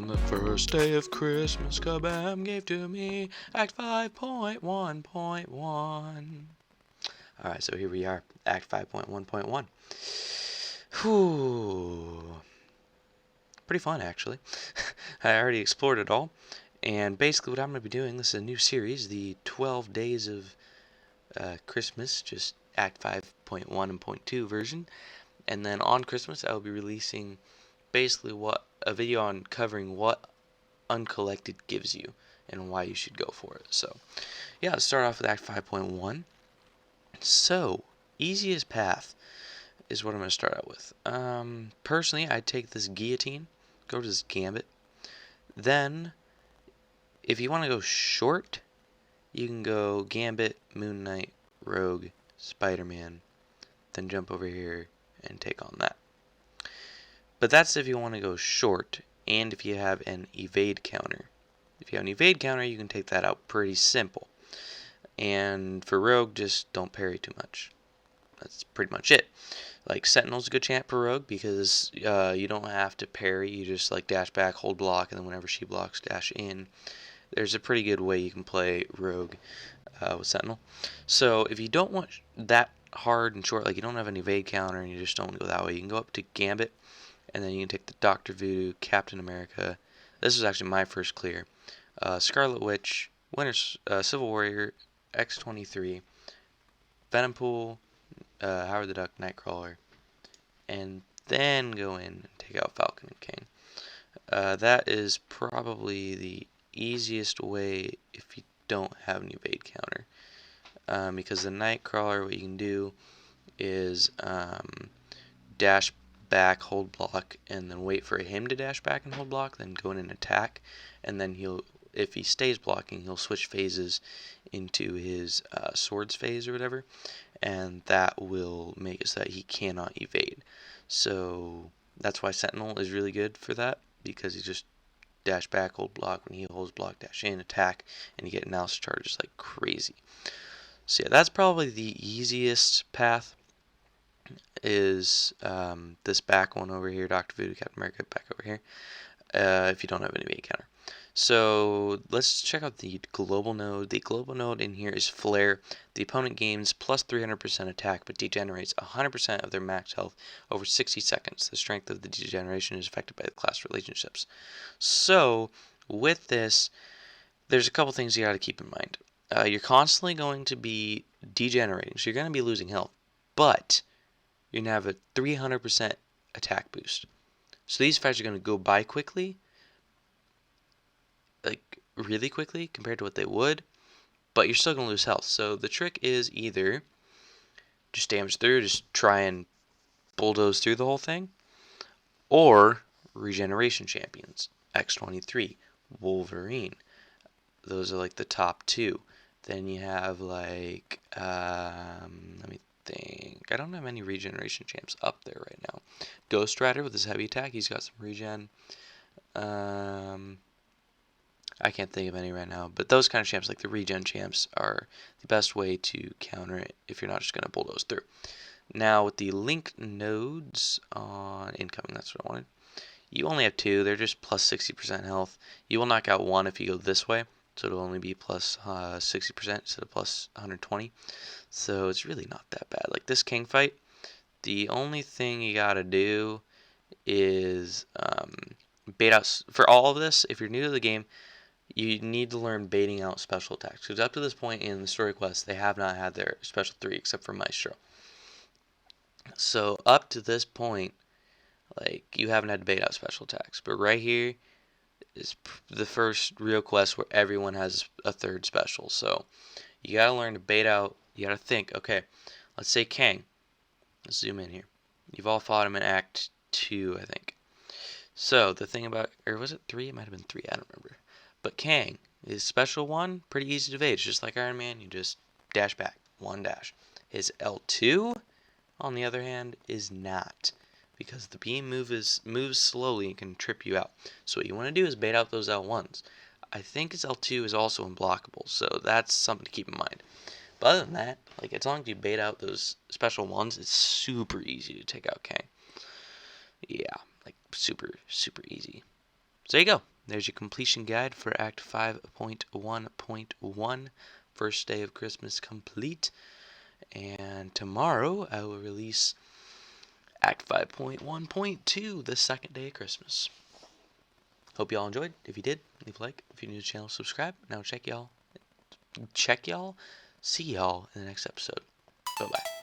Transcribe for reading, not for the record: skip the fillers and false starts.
On the first day of Christmas, Kabam gave to me Act 5.1.1. Alright, so here we are, Act 5.1.1. Whew. Pretty fun, actually. I already explored it all. And basically what I'm going to be doing, this is a new series, the 12 Days of Christmas, just Act 5.1 and 5.2 version. And then on Christmas, I will be releasing basically a video on covering what uncollected gives you and why you should go for it. So yeah, let's start off with Act 5.1. So easiest path is what I'm going to start out with. Personally, I'd take this guillotine, go to this gambit. Then if you want to go short, you can go gambit, Moon Knight, Rogue, Spider-Man, then jump over here and take on that. But that's if you want to go short and if you have an evade counter. If you have an evade counter, you can take that out pretty simple. And for Rogue, just don't parry too much. That's pretty much it. Like Sentinel's a good champ for Rogue because you don't have to parry. You just like dash back, hold block, and then whenever she blocks, dash in. There's a pretty good way you can play Rogue with Sentinel. So if you don't want that hard and short, like you don't have an evade counter and you just don't go that way, you can go up to Gambit, and then you can take the Dr. Voodoo, Captain America. This was actually my first clear. Scarlet Witch, Civil Warrior, X-23, Venompool, Howard the Duck, Nightcrawler, and then go in and take out Falcon and King. That is probably the easiest way if you don't have an evade counter. Because the Nightcrawler, what you can do is dash back, hold block, and then wait for him to dash back and hold block, then go in and attack, and then if he stays blocking, he'll switch phases into his swords phase or whatever, and that will make it so that he cannot evade. So that's why Sentinel is really good for that, because he just dash back, hold block, when he holds block, dash in, attack, and you get analysis charges like crazy. So yeah, that's probably the easiest path, is this back one over here, Dr. Voodoo, Captain America, back over here, if you don't have an evade counter. So let's check out the global node. The global node in here is Flare. The opponent gains plus 300% attack, but degenerates 100% of their max health over 60 seconds. The strength of the degeneration is affected by the class relationships. So with this, there's a couple things you got to keep in mind. You're constantly going to be degenerating, so you're going to be losing health, but you're going to have a 300% attack boost. So these fights are going to go by quickly, like really quickly compared to what they would, but you're still going to lose health. So the trick is either just damage through, just try and bulldoze through the whole thing, or regeneration champions, X-23, Wolverine. Those are like the top two. Then you have like, let me think. I don't have any regeneration champs up there right now. Ghost Rider with his heavy attack, he's got some regen. I can't think of any right now, but those kind of champs, like the regen champs, are the best way to counter it if you're not just going to bulldoze through. Now with the link nodes on incoming, that's what I wanted. You only have two. They're just plus 60% health. You will knock out one if you go this way, so it'll only be plus 60% instead of plus 120. So it's really not that bad. Like this king fight, the only thing you gotta do is bait out. For all of this, if you're new to the game, you need to learn baiting out special attacks. Because up to this point in the story quest, they have not had their special 3 except for Maestro. So up to this point, like, you haven't had to bait out special attacks. But right here is the first real quest where everyone has a third special. So you gotta learn to bait out. You gotta think, okay, let's say Kang. Let's zoom in here. You've all fought him in Act 2, I think. So the thing about, or was it 3? It might have been 3, I don't remember. But Kang, his special 1, pretty easy to evade. It's just like Iron Man, you just dash back, 1 dash. His L2, on the other hand, is not, because the beam moves slowly and can trip you out. So what you want to do is bait out those L1s. I think his L2 is also unblockable, so that's something to keep in mind. But other than that, like, as long as you bait out those special ones, it's super easy to take out Kang. Yeah, like super, super easy. So there you go. there's your completion guide for Act 5.1.1, first day of Christmas complete. And tomorrow I will release Act 5.1.2, the second day of Christmas. Hope y'all enjoyed. If you did, leave a like. If you're new to the channel, subscribe. Now check y'all. See y'all in the next episode. Bye-bye.